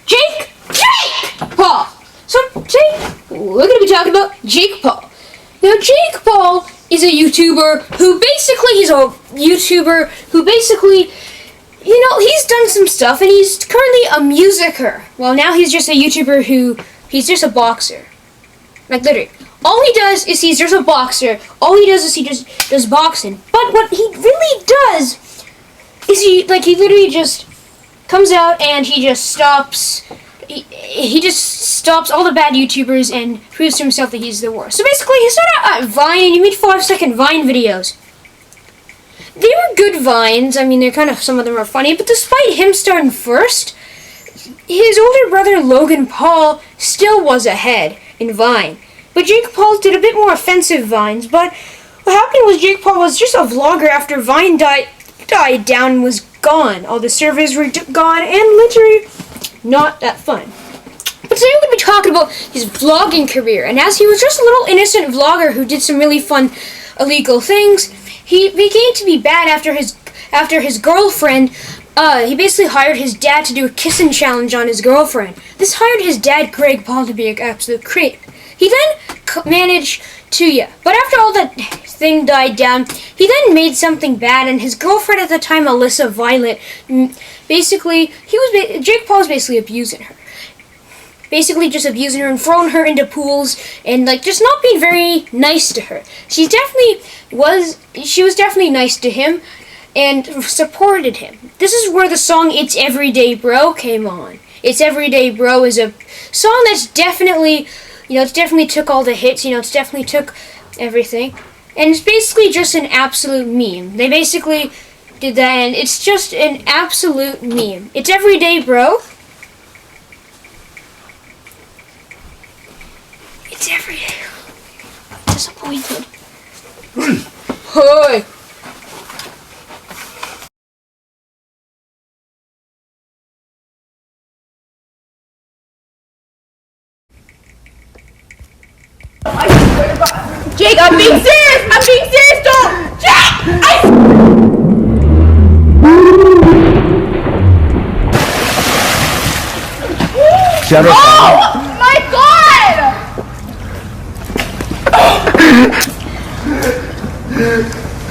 Jake Paul. So today we're going to be talking about Jake Paul. Now Jake Paul is a YouTuber who basically, he's done some stuff and he's currently a musicer. Well, now he's just a YouTuber he's just a boxer. Like literally. All he does is he's just a boxer. All he does is he just does boxing. But what he really does is he literally just comes out and he just stops. He just stops all the bad YouTubers and proves to himself that he's the worst. So basically, he started out at Vine and he made 5-second Vine videos. They were good Vines. I mean, some of them are funny. But despite him starting first, his older brother Logan Paul still was ahead in Vine. But Jake Paul did a bit more offensive Vines. But what happened was Jake Paul was just a vlogger after Vine died down and was gone. All the servers were gone and literally not that fun. But today we're going to be talking about his vlogging career. And as he was just a little innocent vlogger who did some really fun illegal things, he began to be bad after his girlfriend. He basically hired his dad to do a kissing challenge on his girlfriend. This hired his dad, Greg Paul, to be an absolute creep. He then managed to, but after all that thing died down, he then made something bad, and his girlfriend at the time, Alyssa Violet, basically, Jake Paul was basically abusing her. Basically just abusing her and throwing her into pools and just not being very nice to her. She was definitely nice to him and supported him. This is where the song It's Everyday Bro came on. It's Everyday Bro is a song that's definitely, it's definitely took all the hits, it's definitely took everything. And it's basically just an absolute meme. They basically did that and it's just an absolute meme. It's Everyday Bro. It's everyday. I'm disappointed. Hi. Jake, I'm being serious! I'm being serious! Don't! Jake! Shut up. Oh my god!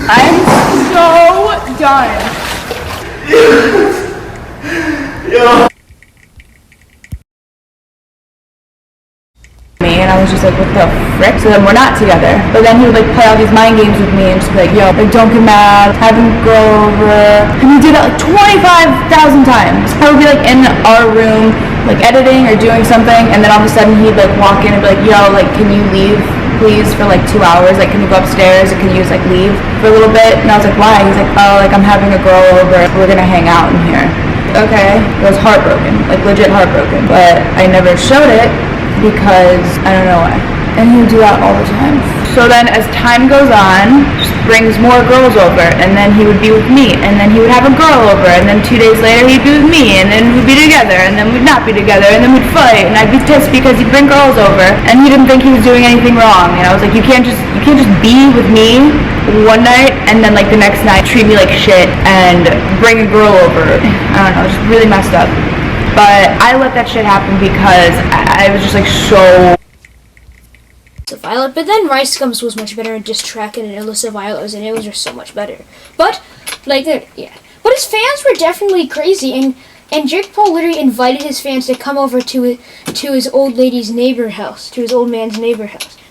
I'm so done. And I was just like, what the frick? So then we're not together. But then he would play all these mind games with me and just be like, yo, don't get mad, have him go over. And he did it 25,000 times. I would be in our room, editing or doing something, and then all of a sudden he'd walk in and be like, yo, can you leave please for 2 hours? Can you go upstairs? Or can you just leave for a little bit? And I was like, why? He's like, oh, I'm having a girl over. We're gonna hang out in here. Okay. I was heartbroken, legit heartbroken. But I never showed it because I don't know why. And he would do that all the time. So then as time goes on, just brings more girls over, and then he would be with me, and then he would have a girl over, and then 2 days later he'd be with me, and then we'd be together, and then we'd not be together, and then we'd fight, and I'd be pissed because he'd bring girls over, and he didn't think he was doing anything wrong. And I was like, you can't just be with me one night and then the next night treat me like shit and bring a girl over. I don't know, just really messed up. But I let that shit happen because I was just so Violet, but then Rice Gums was much better, and Diss Track and Alyssa Violet was in it. It was just so much better. But but his fans were definitely crazy, and Jake Paul literally invited his fans to come over to his old man's neighbor house.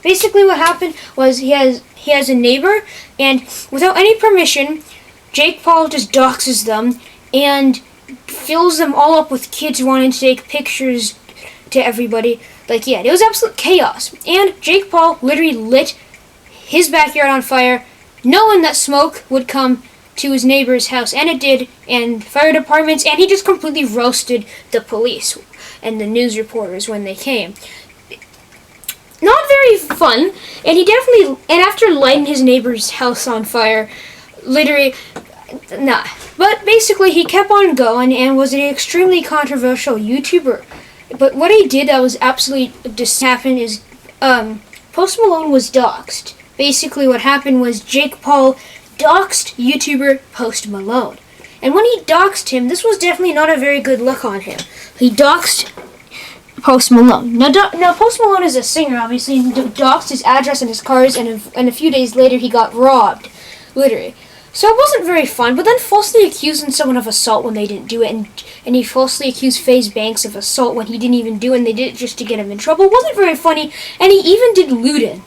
Basically, what happened was he has a neighbor, and without any permission, Jake Paul just doxes them and fills them all up with kids wanting to take pictures to everybody. It was absolute chaos. And Jake Paul literally lit his backyard on fire, knowing that smoke would come to his neighbor's house, and it did, and fire departments, and he just completely roasted the police and the news reporters when they came. Not very fun, and after lighting his neighbor's house on fire, literally, nah. But basically, he kept on going and was an extremely controversial YouTuber. But what he did that was absolutely just happened is Post Malone was doxxed. Basically what happened was Jake Paul doxed YouTuber Post Malone. And when he doxed him, this was definitely not a very good look on him. He doxed Post Malone. Now Post Malone is a singer, obviously, and doxed his address and his cars, and a few days later he got robbed, literally. So it wasn't very fun, but then falsely accusing someone of assault when they didn't do it, and he falsely accused FaZe Banks of assault when he didn't even do it, and they did it just to get him in trouble. It wasn't very funny, and he even did Luden.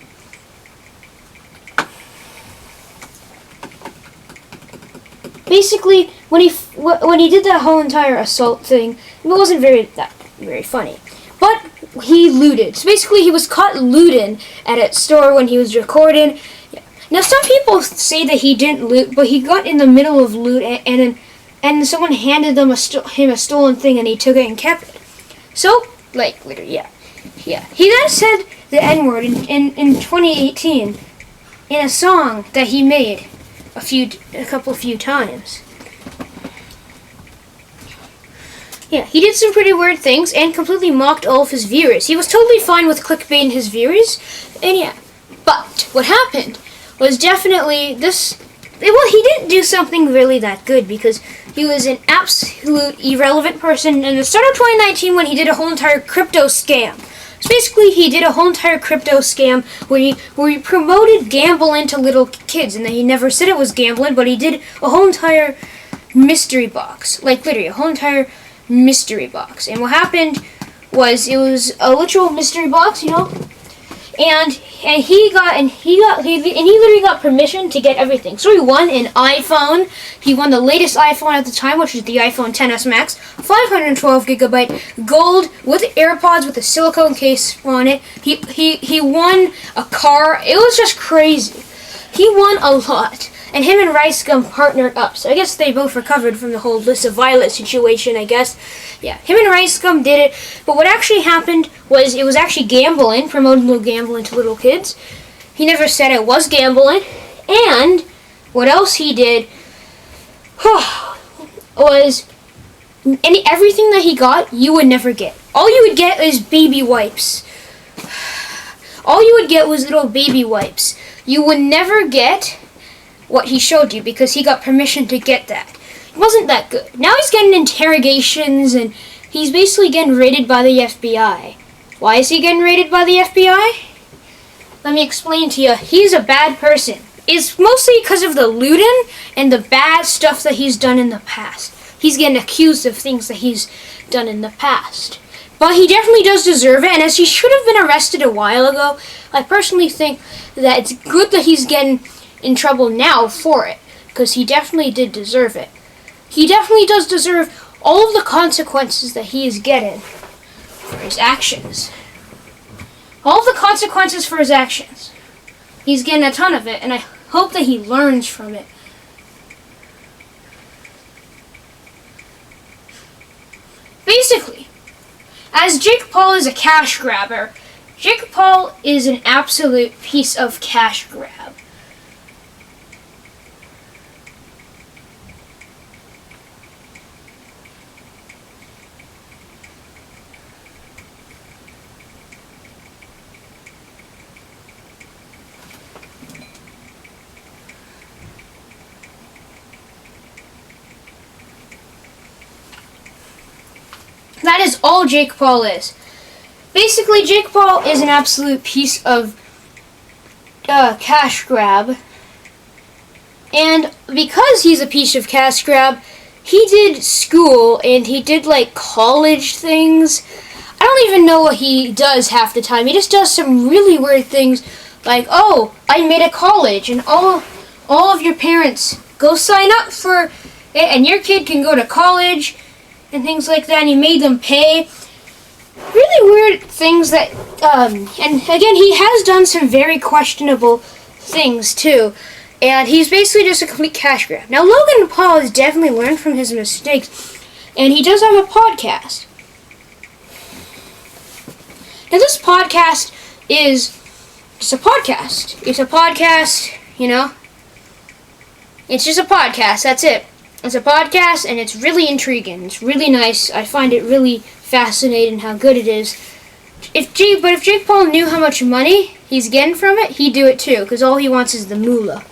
Basically, when he did that whole entire assault thing, it wasn't very funny. But he looted. So basically, he was caught looting at a store when he was recording. Now, some people say that he didn't loot, but he got in the middle of loot, and someone handed him a stolen thing, and he took it and kept it. So, like, literally, yeah. He then said the N-word in 2018 in a song that he made a few times. Yeah, he did some pretty weird things and completely mocked all of his viewers. He was totally fine with clickbaiting his viewers, and yeah. But what happened was definitely this. Well, he didn't do something really that good because he was an absolute irrelevant person in the start of 2019 when he did a whole entire crypto scam. So basically, he did a whole entire crypto scam where he promoted gambling to little kids, and then he never said it was gambling, but he did a whole entire mystery box, like literally a whole entire mystery box. And what happened was it was a literal mystery box, and he literally got permission to get everything. So he won an iPhone. He won the latest iPhone at the time, which is the iPhone XS Max, 512GB gold with AirPods with a silicone case on it. He won a car. It was just crazy. He won a lot. And him and Rice Gum partnered up. So I guess they both recovered from the whole List of Violet situation, I guess. Yeah, him and Rice Gum did it. But what actually happened was it was actually gambling, promoting little gambling to little kids. He never said it was gambling. And what else he did was everything that he got, you would never get. All you would get is baby wipes. All you would get was little baby wipes. You would never get what he showed you because he got permission to get that. It wasn't that good. Now he's getting interrogations and he's basically getting raided by the FBI. Why is he getting raided by the FBI? Let me explain to you. He's a bad person. It's mostly because of the looting and the bad stuff that he's done in the past. He's getting accused of things that he's done in the past. But he definitely does deserve it, and as he should have been arrested a while ago, I personally think that it's good that he's getting in trouble now for it, because he definitely did deserve it. He definitely does deserve all of the consequences that he is getting for his actions. All of the consequences for his actions. He's getting a ton of it, and I hope that he learns from it. Basically, as Jake Paul is a cash grabber, Jake Paul is an absolute piece of cash grab. That is all Jake Paul is. Basically, Jake Paul is an absolute piece of cash grab. And because he's a piece of cash grab, he did school and he did like college things. I don't even know what he does half the time. He just does some really weird things like, oh, I made a college and all of your parents go sign up for it and your kid can go to college and things like that, and he made them pay. Really weird things that, and again, he has done some very questionable things too, and he's basically just a complete cash grab. Now, Logan Paul has definitely learned from his mistakes, and he does have a podcast. Now, this podcast is just a podcast. It's a podcast, It's just a podcast, that's it. It's a podcast, and it's really intriguing. It's really nice. I find it really fascinating how good it is. If Jake Paul knew how much money he's getting from it, he'd do it too, because all he wants is the moolah.